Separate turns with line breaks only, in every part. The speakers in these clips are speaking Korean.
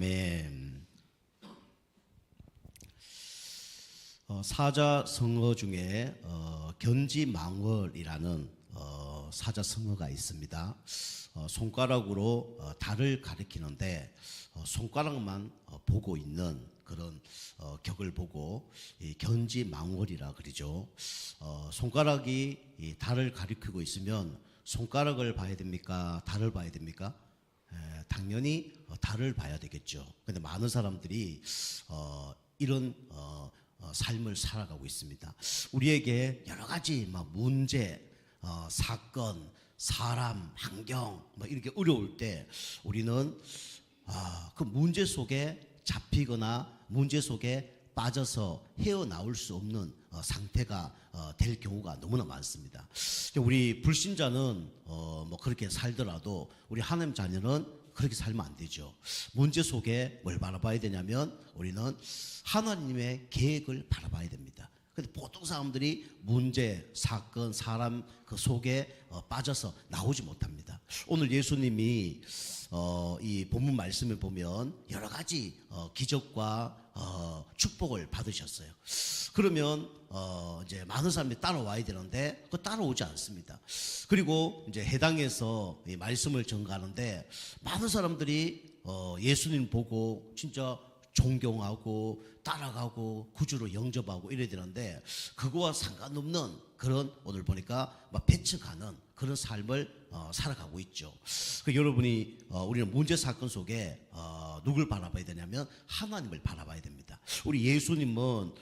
아멘. 사자성어 중에 견지망월이라는 사자성어가 있습니다. 손가락으로 달을 가리키는데 손가락만 보고 있는 그런 격을 보고 견지망월이라 그러죠. 손가락이 이 달을 가리키고 있으면 손가락을 봐야 됩니까? 달을 봐야 됩니까? 당연히 달을 봐야 되겠죠. 근데 많은 사람들이 이런 삶을 살아가고 있습니다. 우리에게 여러 가지 문제, 사건, 사람, 환경 이렇게 어려울 때 우리는 그 문제 속에 잡히거나 문제 속에 빠져서 헤어나올 수 없는 상태가 될 경우가 너무나 많습니다. 우리 불신자는 그렇게 살더라도 우리 하나님 자녀는 그렇게 살면 안 되죠. 문제 속에 뭘 바라봐야 되냐면 우리는 하나님의 계획을 바라봐야 됩니다. 근데 보통 사람들이 문제, 사건, 사람 그 속에 빠져서 나오지 못합니다. 오늘 예수님이 이 본문 말씀을 보면 여러 가지 기적과 축복을 받으셨어요. 그러면 이제 많은 사람들이 따라와야 되는데 그 따라오지 않습니다. 그리고 이제 해당에서 이 말씀을 전가하는데 많은 사람들이 예수님 보고 진짜 존경하고 따라가고 구주로 영접하고 이래야 되는데 그거와 상관없는 그런 오늘 보니까 배척하는 그런 삶을 살아가고 있죠. 여러분이 우리는 문제 사건 속에 누굴 바라봐야 되냐면 하나님을 바라봐야 됩니다. 우리 예수님은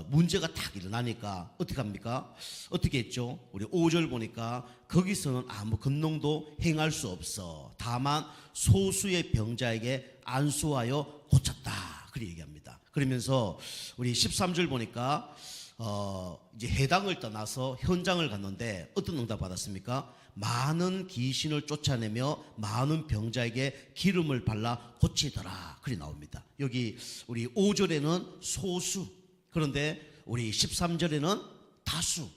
문제가 딱 일어나니까 어떻게 합니까? 어떻게 했죠? 우리 5절 보니까 거기서는 아무 근능도 행할 수 없어 다만 소수의 병자에게 안수하여 고쳤다 그렇게 얘기합니다. 그러면서 우리 13절 보니까 이제 해당을 떠나서 현장을 갔는데 어떤 응답 받았습니까? 많은 귀신을 쫓아내며 많은 병자에게 기름을 발라 고치더라 그리 나옵니다. 여기 우리 5절에는 소수, 그런데 우리 13절에는 다수,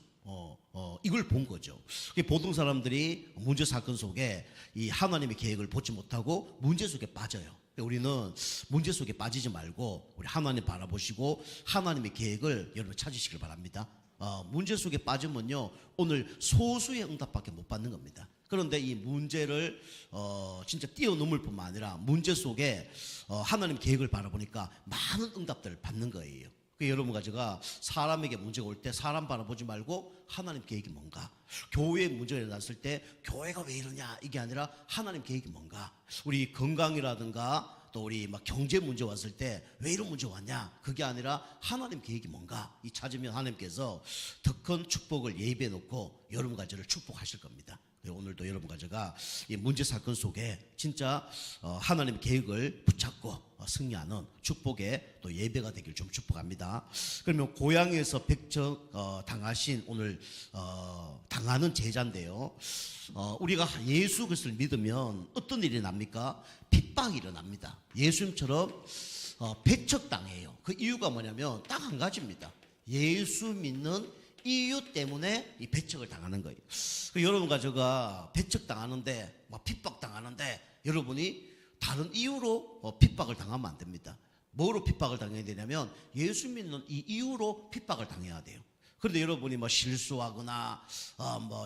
이걸 본 거죠. 보통 사람들이 문제 사건 속에 이 하나님의 계획을 보지 못하고 문제 속에 빠져요. 우리는 문제 속에 빠지지 말고 우리 하나님 바라보시고 하나님의 계획을 여러분 찾으시길 바랍니다. 문제 속에 빠지면요 오늘 소수의 응답밖에 못 받는 겁니다. 그런데 이 문제를 진짜 뛰어넘을 뿐만 아니라 문제 속에 하나님 계획을 바라보니까 많은 응답들을 받는 거예요. 여러분과 제가 사람에게 문제가 올 때 사람 바라보지 말고 하나님 계획이 뭔가, 교회에 문제가 일어났을 때 교회가 왜 이러냐 이게 아니라 하나님 계획이 뭔가, 우리 건강이라든가 또 우리 경제 문제 왔을 때 왜 이런 문제 왔냐 그게 아니라 하나님 계획이 뭔가 이 찾으면 하나님께서 더 큰 축복을 예비해 놓고 여러분과 저를 축복하실 겁니다. 오늘도 여러분과 제가 이 문제 사건 속에 진짜 하나님의 계획을 붙잡고 승리하는 축복의 또 예배가 되길 좀 축복합니다. 그러면 고향에서 백척 당하신 오늘 당하는 제자인데요. 우리가 예수 그리스도를 믿으면 어떤 일이 납니까? 핍박이 일어납니다. 예수님처럼 배척당해요. 그 이유가 뭐냐면 딱 한 가지입니다. 예수 믿는 이유 때문에 이 배척을 당하는 거예요. 여러분과 제가 배척당하는데 핍박당하는데 여러분이 다른 이유로 핍박을 당하면 안 됩니다. 뭐로 핍박을 당해야 되냐면 예수 믿는 이 이유로 핍박을 당해야 돼요. 그런데 여러분이 실수하거나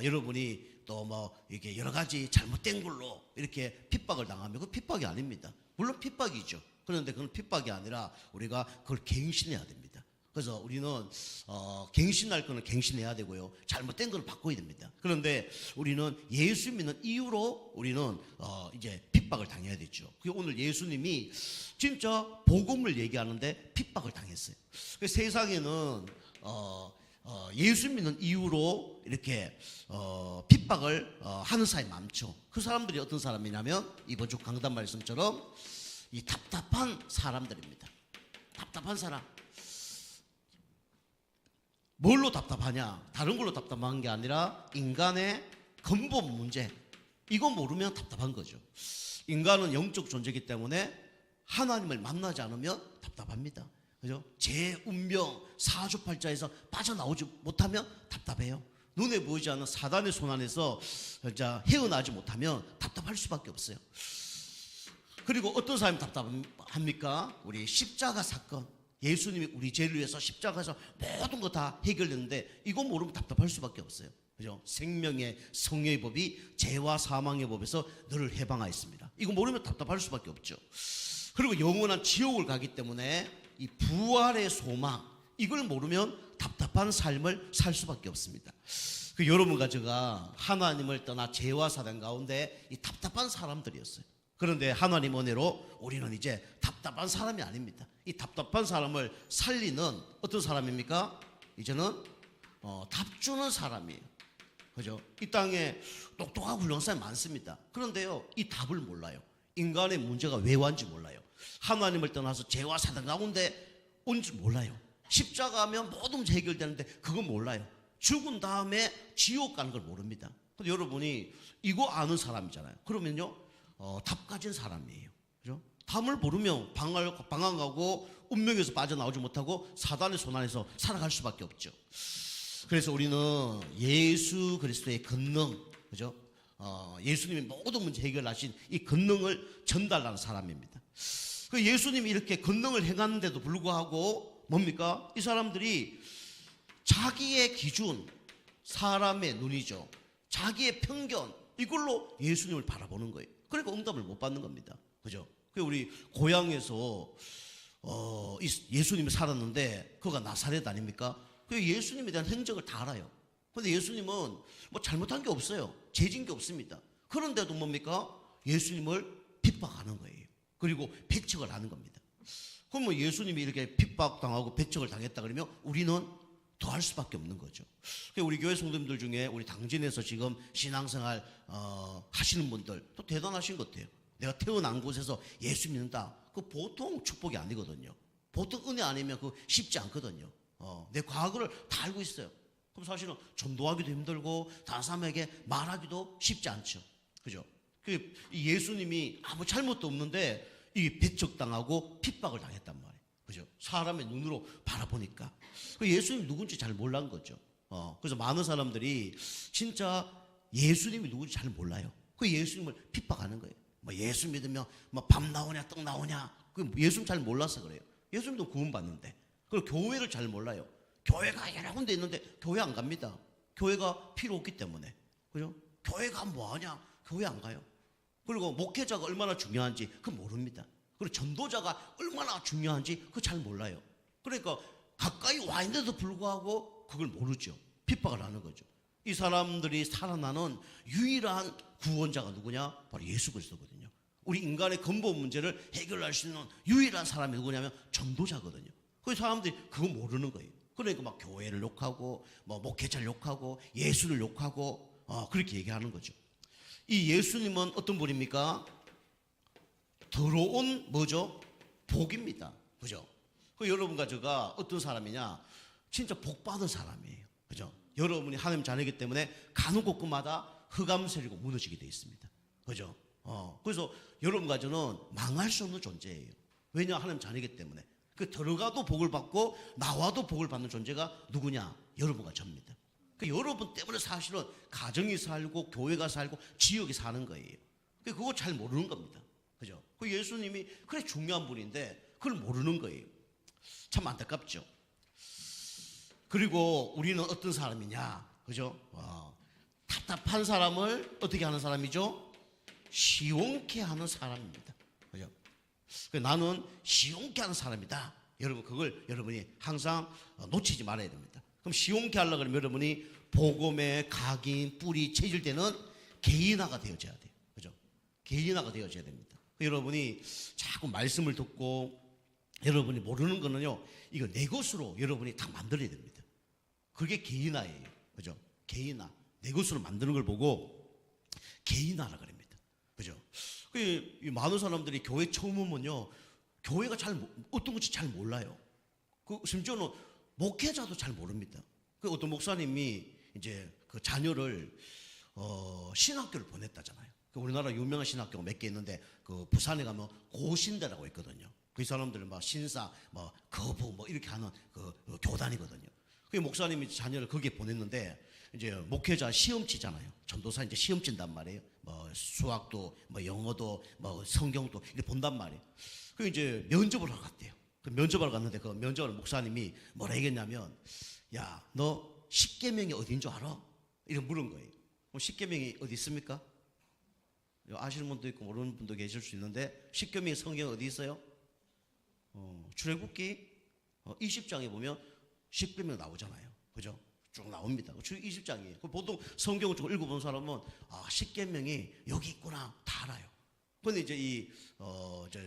여러분이 또 이렇게 여러 가지 잘못된 걸로 이렇게 핍박을 당하면 그 핍박이 아닙니다. 물론 핍박이죠. 그런데 그건 핍박이 아니라 우리가 그걸 갱신해야 됩니다. 그래서 우리는 갱신할 거는 갱신해야 되고요, 잘못된 걸 바꿔야 됩니다. 그런데 우리는 예수 믿는 이유로 우리는 이제 핍박을 당해야 되죠. 오늘 예수님이 진짜 복음을 얘기하는데 핍박을 당했어요. 세상에는 예수 믿는 이유로 이렇게 핍박을 하는 사람이 많죠. 그 사람들이 어떤 사람이냐면 이번 주 강단 말씀처럼 이 답답한 사람들입니다. 답답한 사람. 뭘로 답답하냐? 다른 걸로 답답한 게 아니라 인간의 근본 문제, 이거 모르면 답답한 거죠. 인간은 영적 존재이기 때문에 하나님을 만나지 않으면 답답합니다. 그죠? 제 운명 사주팔자에서 빠져나오지 못하면 답답해요. 눈에 보이지 않는 사단의 손 안에서 진짜 헤어나지 못하면 답답할 수밖에 없어요. 그리고 어떤 사람이 답답합니까? 우리 십자가 사건. 예수님이 우리 죄를 위해서 십자가에서 모든 거 다 해결됐는데 이거 모르면 답답할 수밖에 없어요. 그죠? 생명의 성령의 법이 죄와 사망의 법에서 너를 해방하였습니다. 이거 모르면 답답할 수밖에 없죠. 그리고 영원한 지옥을 가기 때문에 이 부활의 소망, 이걸 모르면 답답한 삶을 살 수밖에 없습니다. 그 여러분과 제가 하나님을 떠나 죄와 사단 가운데 이 답답한 사람들이었어요. 그런데 하나님 은혜로 우리는 이제 답답한 사람이 아닙니다. 이 답답한 사람을 살리는 어떤 사람입니까? 이제는 답 주는 사람이에요. 그죠? 이 땅에 똑똑하고 훌륭한 사람이 많습니다. 그런데요, 이 답을 몰라요. 인간의 문제가 왜 왔는지 몰라요. 하나님을 떠나서 죄와 사단 가운데 온지 몰라요. 십자가하면 모든 문제 해결되는데 그건 몰라요. 죽은 다음에 지옥 가는 걸 모릅니다. 근데 여러분이 이거 아는 사람이잖아요. 그러면요, 답 가진 사람이에요. 그죠? 답을 모르면 방황하고 운명에서 빠져나오지 못하고 사단의 손 안에서 살아갈 수밖에 없죠. 그래서 우리는 예수 그리스도의 권능, 그죠? 예수님이 모든 문제 해결하신 이 권능을 전달하는 사람입니다. 그 예수님이 이렇게 권능을 행하는데도 불구하고 뭡니까? 이 사람들이 자기의 기준, 사람의 눈이죠. 자기의 편견, 이걸로 예수님을 바라보는 거예요. 그러니까 응답을 못 받는 겁니다. 그죠? 우리 고향에서 예수님이 살았는데 그가 나사렛 아닙니까? 그 예수님에 대한 행적을 다 알아요. 근데 예수님은 뭐 잘못한 게 없어요. 죄진 게 없습니다. 그런데도 뭡니까? 예수님을 핍박하는 거예요. 그리고 배척을 하는 겁니다. 그럼 뭐 예수님이 이렇게 핍박당하고 배척을 당했다 그러면 우리는 더 할 수밖에 없는 거죠. 우리 교회 성도님들 중에 우리 당진에서 지금 신앙생활 하시는 분들 또 대단하신 것 같아요. 내가 태어난 곳에서 예수 믿는다. 그 보통 축복이 아니거든요. 보통 은혜 아니면 그 쉽지 않거든요. 내 과거를 다 알고 있어요. 그럼 사실은 전도하기도 힘들고 다른 사람에게 말하기도 쉽지 않죠. 그죠? 예수님이 아무 잘못도 없는데 이 배척당하고 핍박을 당했단 말이에요. 그죠? 사람의 눈으로 바라보니까 예수님이 누군지 잘 몰란 거죠. 그래서 많은 사람들이 진짜 예수님이 누군지 잘 몰라요. 그 예수님을 핍박하는 거예요. 뭐 예수 믿으면 뭐 밥 나오냐 떡 나오냐. 그 예수님 잘 몰라서 그래요. 예수님도 구원받는데. 그리고 교회를 잘 몰라요. 교회가 여러 군데 있는데 교회 안 갑니다. 교회가 필요 없기 때문에. 그죠? 교회가 뭐하냐? 교회 안 가요. 그리고 목회자가 얼마나 중요한지 그거 모릅니다. 그리고 전도자가 얼마나 중요한지 그거 잘 몰라요. 그러니까 가까이 와 있는데도 불구하고 그걸 모르죠. 핍박을 하는 거죠. 이 사람들이 살아나는 유일한 구원자가 누구냐? 바로 예수 그리스도거든요. 우리 인간의 근본 문제를 해결할 수 있는 유일한 사람이 누구냐면 전도자거든요. 그 사람들이 그거 모르는 거예요. 그러니까 막 교회를 욕하고 뭐 목회자를 욕하고 예수를 욕하고 그렇게 얘기하는 거죠. 이 예수님은 어떤 분입니까? 들어온 뭐죠? 복입니다. 그죠? 여러분과 제가 어떤 사람이냐? 진짜 복 받은 사람이에요. 그죠? 여러분이 하나님 자녀이기 때문에 가는 곳마다 흑암세리고 무너지게 되어 있습니다. 그죠? 그래서 여러분과 저는 망할 수 없는 존재예요. 왜냐? 하나님 자녀이기 때문에. 들어가도 복을 받고 나와도 복을 받는 존재가 누구냐? 여러분과 저입니다. 여러분 때문에 사실은 가정이 살고 교회가 살고 지역이 사는 거예요. 그거 잘 모르는 겁니다. 그죠? 예수님이 그래 중요한 분인데 그걸 모르는 거예요. 참 안타깝죠. 그리고 우리는 어떤 사람이냐? 그죠? 답답한 사람을 어떻게 하는 사람이죠? 시원케 하는 사람입니다. 그죠? 나는 시원케 하는 사람이다. 여러분 그걸 여러분이 항상 놓치지 말아야 됩니다. 그럼 시원케 하려고 그러면 여러분이 복음의 각인, 뿌리, 체질되는 개인화가 되어져야 돼요. 그죠? 개인화가 되어져야 됩니다. 여러분이 자꾸 말씀을 듣고 여러분이 모르는 거는요, 이거 내 것으로 여러분이 다 만들어야 됩니다. 그게 개인화예요. 그죠? 개인화. 내 것으로 만드는 걸 보고 개인화라 그럽니다. 그죠? 많은 사람들이 교회 처음 오면요, 교회가 어떤 건지 잘 몰라요. 심지어는 목회자도 잘 모릅니다. 어떤 목사님이 이제 그 자녀를 신학교를 보냈다잖아요. 우리나라 유명한 신학교가 몇 개 있는데 그 부산에 가면 고신대라고 있거든요. 그 사람들은 막 신사, 뭐 거부, 뭐 이렇게 하는 그 교단이거든요. 그 목사님이 자녀를 거기에 보냈는데 이제 목회자 시험 치잖아요. 전도사 이제 시험 친단 말이에요. 뭐 수학도 뭐 영어도 뭐 성경도 이렇게 본단 말이에요. 그 이제 면접을 하러 갔대요. 그 면접하러 갔는데 그 면접을 목사님이 뭐라 얘기했냐면, 야, 너 십계명이 어딘 줄 알아? 이렇게 물은 거예요. 십계명이 어디 있습니까? 아시는 분도 있고 모르는 분도 계실 수 있는데, 십계명의 성경 어디 있어요? 출애굽기 20장에 보면 십계명 나오잖아요. 그죠? 쭉 나옵니다. 20장이에요. 보통 성경을 쭉 읽어본 사람은 십계명이 여기 있구나 다 알아요. 그런데 이제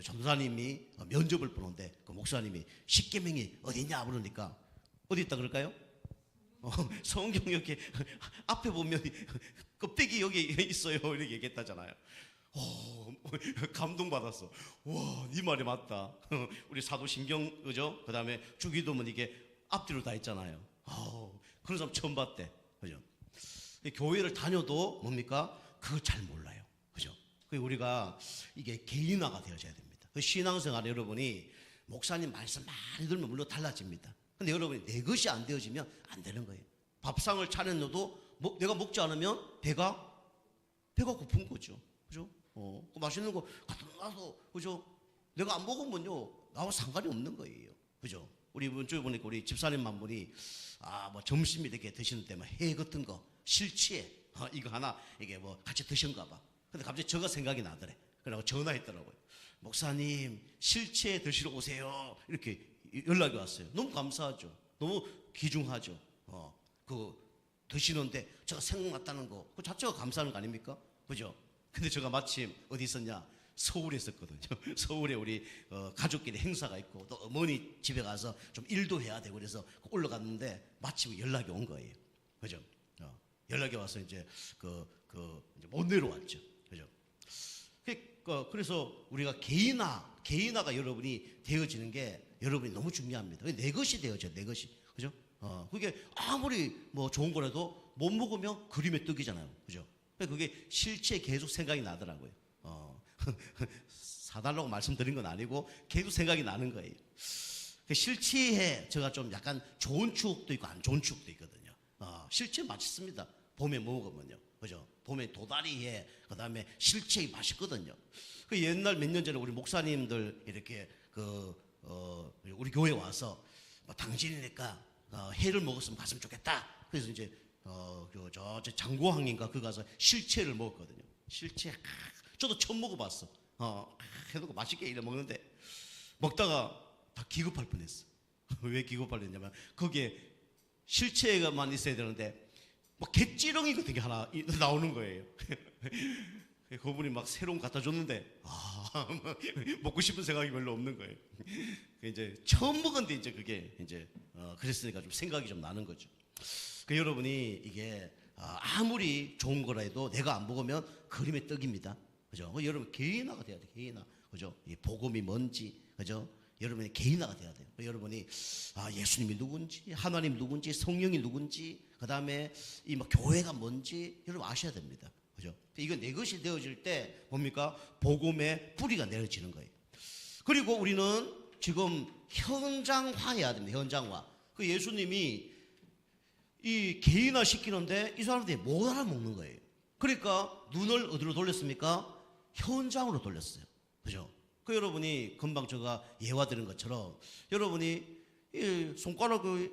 전도사님이 면접을 보는데 그 목사님이 십계명이 어디냐 물으니까 어디 있다 그럴까요? 성경 여기 앞에 보면 껍데기 여기 있어요 이렇게 얘기했다잖아요. 감동받았어. 와, 네 말이 맞다. 우리 사도신경 그죠? 그 다음에 주기도문 이게 앞뒤로 다 있잖아요. 그런 사람 처음 봤대. 그죠? 교회를 다녀도 뭡니까? 그걸 잘 몰라요. 그죠? 우리가 이게 개인화가 되어져야 됩니다. 신앙생활 여러분이 목사님 말씀 많이 들으면 물론 달라집니다. 근데 여러분이 내 것이 안 되어지면 안 되는 거예요. 밥상을 차렸는데도 내가 먹지 않으면 배가 고픈 거죠. 그죠? 그 맛있는 거 가서 그죠? 내가 안 먹으면요 나와 상관이 없는 거예요. 그죠? 우리 이번주에 보니까 우리 집사님 한 분이 뭐 점심 이렇게 드시는 때만 회 같은 거 실치에 이거 하나 이게 뭐 같이 드신가 봐. 근데 갑자기 저가 생각이 나더래. 그래서 전화했더라고요. 목사님 실치에 드시러 오세요. 이렇게 연락이 왔어요. 너무 감사하죠. 너무 귀중하죠. 그 드시는데 제가 생각났다는 거 그 자체가 감사한 거 아닙니까? 그죠? 근데 제가 마침 어디 있었냐? 서울에 있었거든요. 서울에 우리 가족끼리 행사가 있고 또 어머니 집에 가서 좀 일도 해야 되고 그래서 올라갔는데 마침 연락이 온 거예요. 그죠? 연락이 와서 이제 이제 못 내려왔죠. 그죠? 그래서 우리가 개인화가 여러분이 되어지는 게 여러분이 너무 중요합니다. 내 것이 되어져, 내 것이. 그죠? 그게 아무리 뭐 좋은 거라도 못 먹으면 그림의 떡이잖아요. 그죠? 그게 실제 계속 생각이 나더라고요. 사달라고 말씀드린 건 아니고 계속 생각이 나는 거예요. 실치에 제가 좀 약간 좋은 추억도 있고 안 좋은 추억도 있거든요. 실치 맛있습니다. 봄에 먹으면요. 그죠? 봄에 도다리에 그다음에 실치에 맛있거든요. 그 옛날 몇 년 전에 우리 목사님들 이렇게 우리 교회 와서 당신이니까 회를 먹었으면 갔으면 좋겠다. 그래서 이제 저 장고항인가 그 가서 실체를 먹었거든요. 실체 저도 처음 먹어봤어. 해놓고 맛있게 이래 먹는데 먹다가 다 기겁할 뻔했어. 왜 기겁할 뻔했냐면 거기에 실체가만 있어야 되는데 뭐 개찌렁이 같은 게 하나 나오는 거예요. 그분이 막 새로운 거 갖다 줬는데 먹고 싶은 생각이 별로 없는 거예요. 이제 처음 먹었는데 이제 그게 이제 그랬으니까 좀 생각이 좀 나는 거죠. 여러분이 이게 아무리 좋은 거라 해도 내가 안 먹으면 그림의 떡입니다. 그죠? 여러분 개인화가 돼야 돼. 개인화. 그죠? 이 복음이 뭔지. 그죠? 여러분이 개인화가 돼야 돼요. 여러분이 예수님이 누군지, 하나님 누군지, 성령이 누군지, 그 다음에 이 뭐 교회가 뭔지 여러분 아셔야 됩니다. 그죠? 이거 내 것이 되어질 때 뭡니까? 복음의 뿌리가 내려지는 거예요. 그리고 우리는 지금 현장화해야 됩니다. 현장화. 예수님이 이 개인화 시키는데 이 사람들이 못 알아먹는 거예요. 그러니까 눈을 어디로 돌렸습니까? 현장으로 돌렸어요. 그죠? 여러분이 금방 제가 예화 드린 것처럼 여러분이 이 손가락을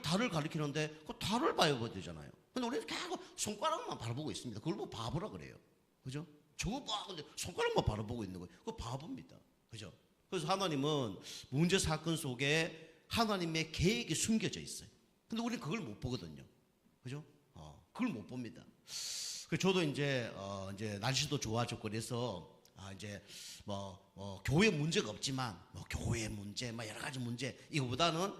달을 가리키는데 그 달을 봐야 되잖아요. 근데 우리는 계속 손가락만 바라보고 있습니다. 그걸 뭐 바보라 그래요. 그죠? 저거 봐. 근데 손가락만 바라보고 있는 거예요. 그거 바보입니다. 그죠? 그래서 하나님은 문제 사건 속에 하나님의 계획이 숨겨져 있어요. 근데 우리는 그걸 못 보거든요. 그죠? 그걸 못 봅니다. 저도 이제 날씨도 좋아졌고 그래서 이제 교회 문제가 없지만 교회 문제 여러 가지 문제 이거보다는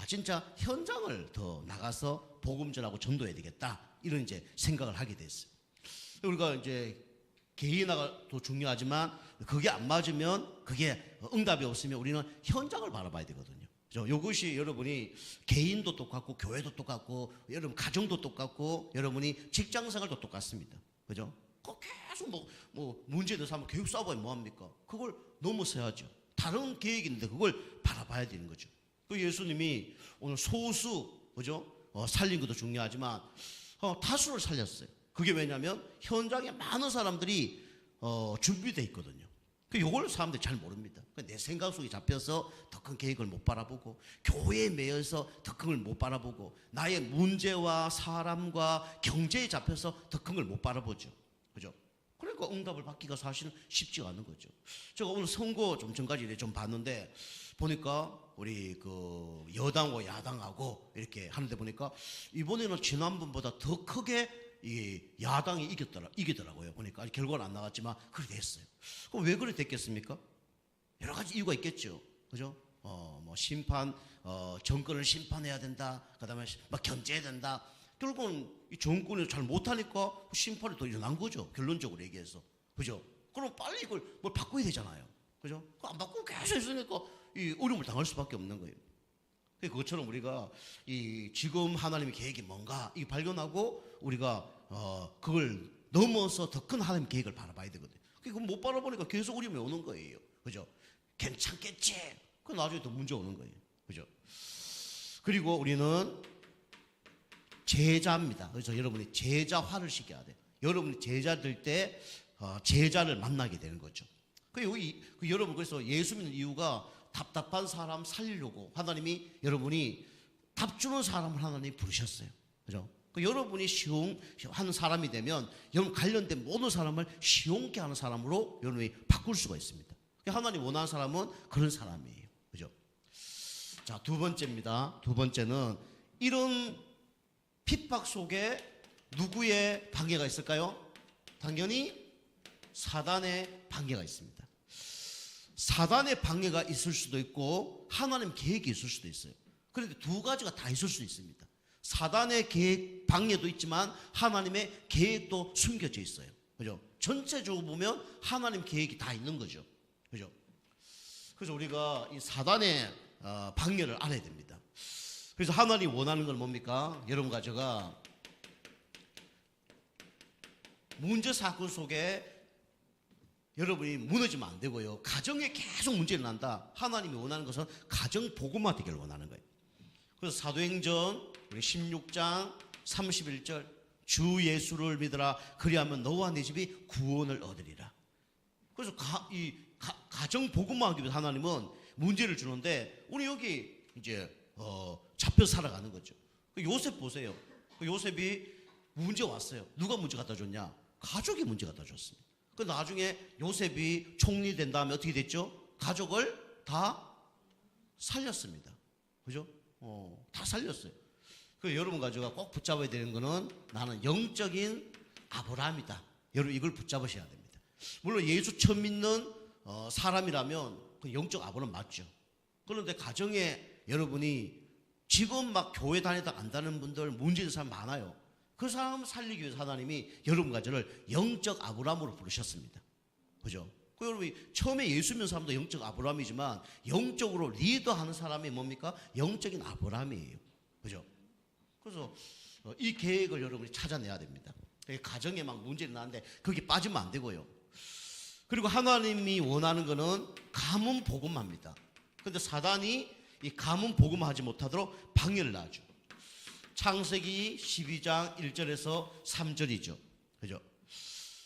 진짜 현장을 더 나가서 복음 전하고 전도해야 되겠다 이런 이제 생각을 하게 됐어요. 우리가 이제 개인화가 더 중요하지만 그게 안 맞으면 그게 응답이 없으면 우리는 현장을 바라봐야 되거든요. 이것이 여러분이 개인도 똑같고 교회도 똑같고 여러분 가정도 똑같고 여러분이 직장생활도 똑같습니다. 그죠? 계속 뭐 문제들 삼아 계속 싸워봐야 뭐합니까? 그걸 넘어서야죠. 다른 계획인데 그걸 바라봐야 되는 거죠. 예수님이 오늘 소수 그죠? 살린 것도 중요하지만 다수를 살렸어요. 그게 왜냐하면 현장에 많은 사람들이 준비되어 있거든요. 이걸 사람들이 잘 모릅니다. 내 생각 속에 잡혀서 더 큰 계획을 못 바라보고, 교회에 매여서 더 큰 걸 못 바라보고, 나의 문제와 사람과 경제에 잡혀서 더 큰 걸 못 바라보죠. 그죠? 그러니까 응답을 받기가 사실은 쉽지가 않은 거죠. 제가 오늘 선거 좀 전까지 좀 봤는데, 보니까 우리 그 여당과 야당하고 이렇게 하는데 보니까 이번에는 지난번보다 더 크게 이 야당이 이기더라고요. 보니까 아직 결과는 안 나왔지만 그렇게 됐어요. 그럼 왜 그렇게 됐겠습니까? 여러 가지 이유가 있겠죠. 그죠? 뭐 심판, 정권을 심판해야 된다. 그다음에 막 견제해야 된다. 결국은 이 정권이 잘 못하니까 심판이 더 일어난 거죠. 결론적으로 얘기해서. 그죠? 그럼 빨리 이걸 뭘 바꿔야 되잖아요. 그죠? 안 바꾸고 계속 있으니까 이 어려움을 당할 수밖에 없는 거예요. 그것처럼 우리가 이 지금 하나님의 계획이 뭔가 이 발견하고 우리가 그걸 넘어서 더 큰 하나님의 계획을 바라봐야 되거든요. 그걸 못 바라보니까 계속 어려움이 오는 거예요. 그죠? 괜찮겠지. 그 나중에 더 문제 오는 거예요. 그죠? 그리고 우리는 제자입니다. 그래서 여러분이 제자화를 시켜야 돼요. 여러분이 제자 될 때 제자를 만나게 되는 거죠. 여러분 그래서 예수 믿는 이유가 답답한 사람 살리려고 하나님이 여러분이 답 주는 사람을 하나님이 부르셨어요. 그죠? 여러분이 시용하는 사람이 되면 여러분 관련된 모든 사람을 시용케 하는 사람으로 여러분이 바꿀 수가 있습니다. 하나님 원하는 사람은 그런 사람이에요. 그죠? 자, 두 번째입니다. 두 번째는 이런 핍박 속에 누구의 방해가 있을까요? 당연히 사단의 방해가 있습니다. 사단의 방해가 있을 수도 있고 하나님 계획이 있을 수도 있어요. 그런데 두 가지가 다 있을 수 있습니다. 사단의 계획, 방해도 있지만 하나님의 계획도 숨겨져 있어요. 그죠? 전체적으로 보면 하나님 계획이 다 있는 거죠. 그죠? 그래서 우리가 이 사단의 방해를 알아야 됩니다. 그래서 하나님이 원하는 건 뭡니까? 여러분과 제가 문제 사건 속에 여러분이 무너지면 안 되고요. 가정에 계속 문제가 난다. 하나님이 원하는 것은 가정 복음화 되기를 원하는 거예요. 그래서 사도행전 우리 16장 31절 주 예수를 믿으라 그리하면 너와 네 집이 구원을 얻으리라. 그래서 가정 복음화하기 위해서 하나님은 문제를 주는데 우리 여기 이제 잡혀 살아가는 거죠. 요셉 보세요. 요셉이 문제 왔어요. 누가 문제 갖다 줬냐? 가족이 문제 갖다 줬습니다. 그 나중에 요셉이 총리 된 다음에 어떻게 됐죠? 가족을 다 살렸습니다. 그죠? 다 살렸어요. 그 여러분 가지고 꼭 붙잡아야 되는 거는 나는 영적인 아브라함이다. 여러분 이걸 붙잡으셔야 됩니다. 물론 예수 처음 믿는 사람이라면 그 영적 아브라함 맞죠. 그런데 가정에 여러분이 지금 막 교회 다니다 안 다니는 분들 문제 있는 사람 많아요. 그 사람 살리기 위해서 하나님이 여러분 가정을 영적 아브라함으로 부르셨습니다. 그죠? 그 여러분이 처음에 예수 믿는 사람도 영적 아브라함이지만 영적으로 리더하는 사람이 뭡니까? 영적인 아브라함이에요. 그죠? 그래서 이 계획을 여러분이 찾아내야 됩니다. 가정에 막 문제가 나는데 거기 빠지면 안 되고요. 그리고 하나님이 원하는 거는 가문 복음화입니다. 그런데 사단이 이 가문 복음화하지 못하도록 방해를 놔죠. 창세기 12장 1절에서 3절이죠. 그죠?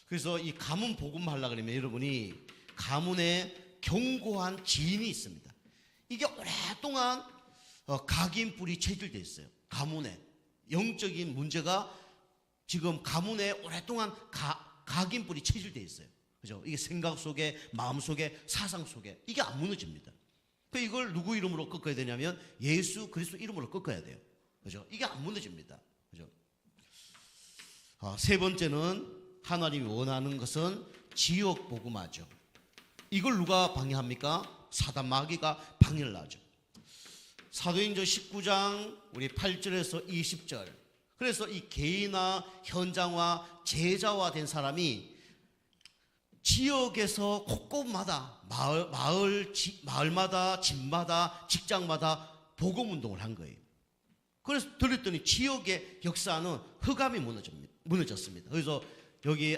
그래서 이 가문 복음하려고 그러면 여러분이 가문에 견고한 지인이 있습니다. 이게 오랫동안 각인뿔이 체질되어 있어요. 가문에 영적인 문제가 지금 가문에 오랫동안 각인뿔이 체질되어 있어요. 그죠? 이게 생각 속에, 마음 속에, 사상 속에 이게 안 무너집니다. 이걸 누구 이름으로 꺾어야 되냐면 예수 그리스도 이름으로 꺾어야 돼요. 그죠? 이게 안 무너집니다. 그죠? 세 번째는 하나님이 원하는 것은 지역 복음화죠. 이걸 누가 방해합니까? 사단 마귀가 방해를 하죠. 사도행전 19장 우리 8절에서 20절. 그래서 이 개인화, 현장화, 제자화 된 사람이 지역에서 곳곳마다 마을마다 집마다 직장마다 복음 운동을 한 거예요. 그래서 들었더니 지역의 역사는 흑암이 무너졌습니다. 그래서 여기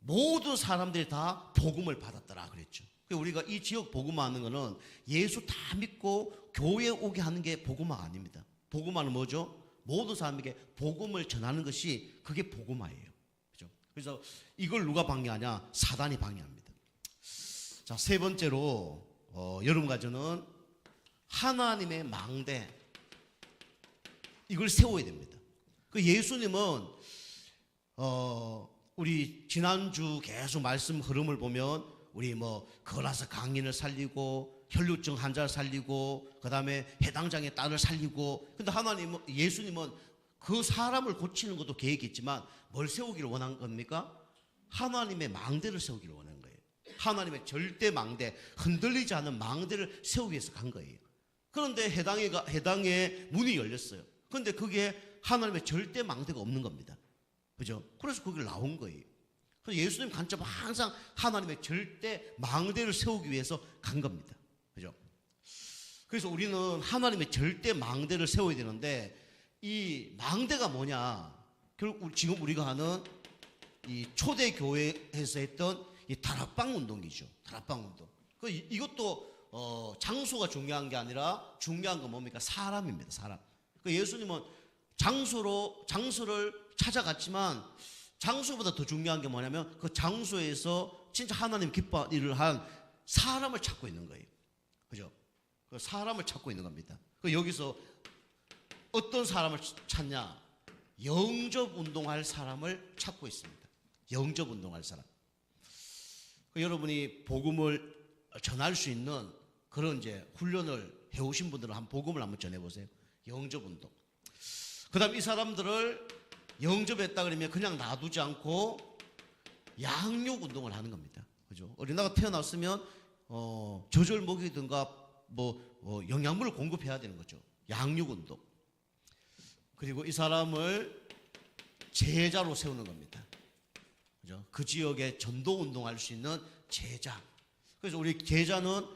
모든 사람들이 다 복음을 받았더라 그랬죠. 우리가 이 지역 복음화하는 거는 예수 다 믿고 교회에 오게 하는 게 복음화가 아닙니다. 복음화는 뭐죠? 모든 사람에게 복음을 전하는 것이 그게 복음화예요. 그죠? 그래서 이걸 누가 방해하냐? 사단이 방해합니다. 자, 세 번째로 여러분 가정은 하나님의 망대, 이걸 세워야 됩니다. 그 예수님은 우리 지난주 계속 말씀 흐름을 보면 우리 걸어서 강인을 살리고 혈루증 환자를 살리고 그다음에 해당장의 딸을 살리고, 근데 예수님은 그 사람을 고치는 것도 계획이 있지만 뭘 세우기를 원한 겁니까? 하나님의 망대를 세우기를 원한 거예요. 하나님의 절대 망대, 흔들리지 않는 망대를 세우기 위해서 간 거예요. 그런데 해당의 문이 열렸어요. 그런데 그게 하나님의 절대 망대가 없는 겁니다. 그죠? 그래서 거기를 나온 거예요. 그래서 예수님 관점은 항상 하나님의 절대 망대를 세우기 위해서 간 겁니다. 그죠? 그래서 우리는 하나님의 절대 망대를 세워야 되는데, 이 망대가 뭐냐? 결국 지금 우리가 하는 이 초대교회에서 했던 이 다락방 운동이죠. 다락방 운동. 이것도 장소가 중요한 게 아니라 중요한 건 뭡니까? 사람입니다. 사람. 예수님은 장소를 찾아갔지만 장소보다 더 중요한 게 뭐냐면 그 장소에서 진짜 하나님 기뻐 일을 한 사람을 찾고 있는 거예요. 그죠? 그 사람을 찾고 있는 겁니다. 여기서 어떤 사람을 찾냐? 영접 운동할 사람을 찾고 있습니다. 영접 운동할 사람. 여러분이 복음을 전할 수 있는 그런 이제 훈련을 해오신 분들은 한 복음을 한번 전해보세요. 영접 운동. 그 다음 이 사람들을 영접했다 그러면 그냥 놔두지 않고 양육 운동을 하는 겁니다. 그죠? 어린아이가 태어났으면 젖을 먹이든가 영양분을 공급해야 되는 거죠. 양육 운동. 그리고 이 사람을 제자로 세우는 겁니다. 그죠? 그 지역에 전도 운동할 수 있는 제자. 그래서 우리 제자는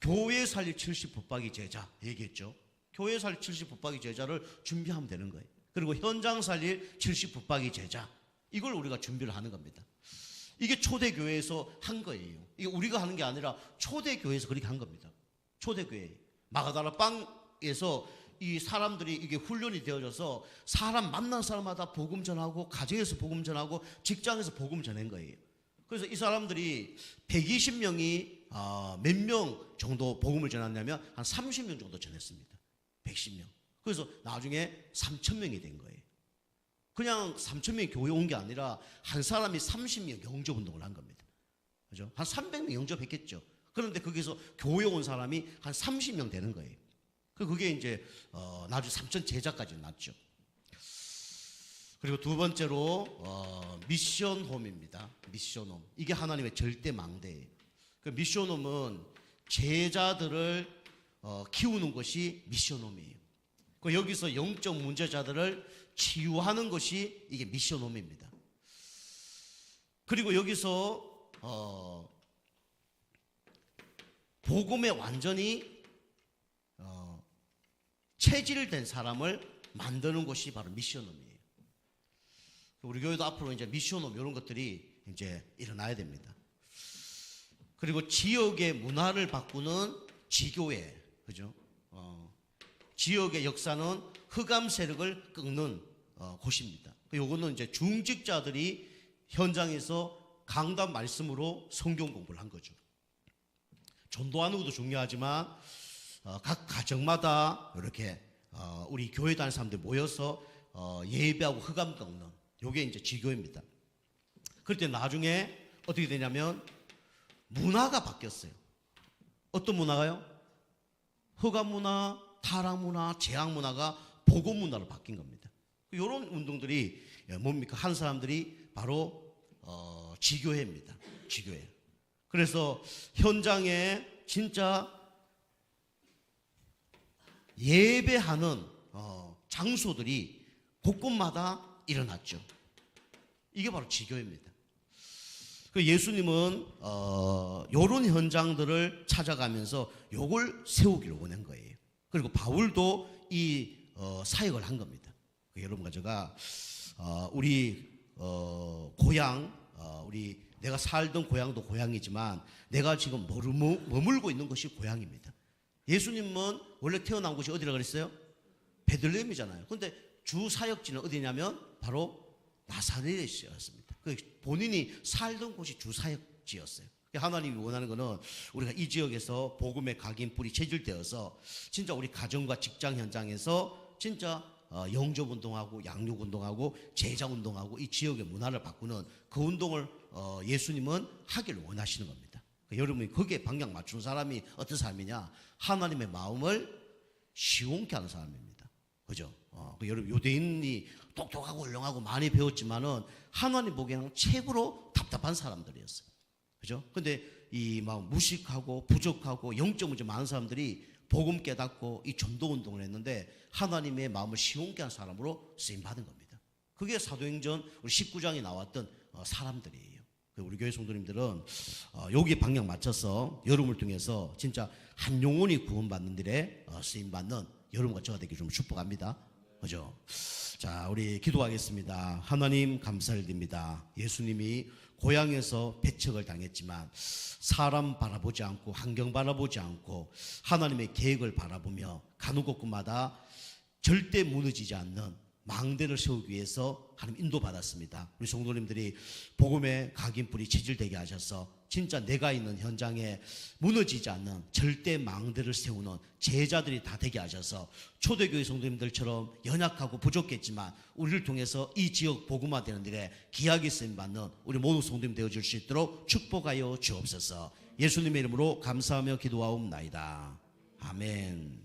교회 살릴 70 붙박이 제자 얘기했죠. 교회 살릴 70 붙박이 제자를 준비하면 되는 거예요. 그리고 현장 살릴 70 붙박이 제자, 이걸 우리가 준비를 하는 겁니다. 이게 초대교회에서 한 거예요. 이게 우리가 하는 게 아니라 초대교회에서 그렇게 한 겁니다. 초대교회 마가다라 빵에서 이 사람들이 이게 훈련이 되어져서 사람 만난 사람마다 복음 전하고 가정에서 복음 전하고 직장에서 복음 전한 거예요. 그래서 이 사람들이 120명이 몇 명 정도 복음을 전했냐면 한 30명 정도 전했습니다. 110명. 그래서 나중에 3,000명이 된 거예요. 그냥 3,000명이 교회 온 게 아니라 한 사람이 30명 영접 운동을 한 겁니다. 그죠? 한 300명 영접했겠죠. 그런데 거기서 교회 온 사람이 한 30명 되는 거예요. 그게 이제 나중에 3,000 제자까지 났죠. 그리고 두 번째로 미션홈입니다. 미션홈. 이게 하나님의 절대 망대예요. 그 미션홈은 제자들을 키우는 것이 미션홈이에요. 여기서 영적 문제자들을 치유하는 것이 이게 미션홈입니다. 그리고 여기서 복음에 완전히 체질된 사람을 만드는 것이 바로 미션홈이에요. 우리 교회도 앞으로 이제 미션홈 이런 것들이 이제 일어나야 됩니다. 그리고 지역의 문화를 바꾸는 지교회, 그죠? 지역의 역사는 흑암 세력을 꺾는 곳입니다. 요거는 이제 중직자들이 현장에서 강단 말씀으로 성경 공부를 한 거죠. 전도하는 것도 중요하지만 각 가정마다 이렇게 우리 교회 다니는 사람들 모여서 예배하고 흑암 꺾는 요게 이제 지교입니다. 그럴 때 나중에 어떻게 되냐면 문화가 바뀌었어요. 어떤 문화가요? 흑암 문화, 타락 문화, 재앙 문화가 복음 문화로 바뀐 겁니다. 이런 운동들이 뭡니까? 한 사람들이 바로 지교회입니다. 지교회. 그래서 현장에 진짜 예배하는 장소들이 곳곳마다 일어났죠. 이게 바로 지교회입니다. 예수님은 이런 현장들을 찾아가면서 요걸 세우기를 원한 거예요. 그리고 바울도 이 사역을 한 겁니다. 여러분과 제가 우리 고향 우리 내가 살던 고향도 고향이지만 내가 지금 머물고 있는 것이 고향입니다. 예수님은 원래 태어난 곳이 어디라 그랬어요? 베들레헴이잖아요. 그런데 주 사역지는 어디냐면 바로 나사렛이었습니다. 본인이 살던 곳이 주 사역지였어요. 하나님이 원하는 것은 우리가 이 지역에서 복음의 각인불이 체질되어서 진짜 우리 가정과 직장 현장에서 진짜 영접운동하고 양육운동하고 제자운동하고 이 지역의 문화를 바꾸는 그 운동을 예수님은 하기를 원하시는 겁니다. 여러분이 거기에 방향 맞추는 사람이 어떤 사람이냐? 하나님의 마음을 시원케 하는 사람입니다. 그죠? 여러분 유대인이 똑똑하고 훌륭하고 많이 배웠지만은 하나님 보기에는 최고로 답답한 사람들이었어요. 그죠? 근데 이 막 무식하고 부족하고 영적 문제 많은 사람들이 복음 깨닫고 이 전도 운동을 했는데 하나님의 마음을 시원케 한 사람으로 쓰임 받은 겁니다. 그게 사도행전 우리 19장에 나왔던 사람들이에요. 우리 교회 성도님들은 여기에 방향 맞춰서 여러분을 통해서 진짜 한 영혼이 구원받는 일에 쓰임 받는 여러분과 저가 되기 좀 축복합니다. 그죠? 자, 우리 기도하겠습니다. 하나님 감사드립니다. 예수님이 고향에서 배척을 당했지만 사람 바라보지 않고 환경 바라보지 않고 하나님의 계획을 바라보며 가는 곳마다 절대 무너지지 않는 망대를 세우기 위해서 하나님 인도받았습니다. 우리 성도님들이 복음의 각인불이 체질되게 하셔서 진짜 내가 있는 현장에 무너지지 않는 절대 망대를 세우는 제자들이 다 되게 하셔서 초대교회 성도님들처럼 연약하고 부족했지만 우리를 통해서 이 지역 복음화되는 일에 귀하게 쓰임받는 우리 모든 성도님 되어줄 수 있도록 축복하여 주옵소서. 예수님의 이름으로 감사하며 기도하옵나이다. 아멘.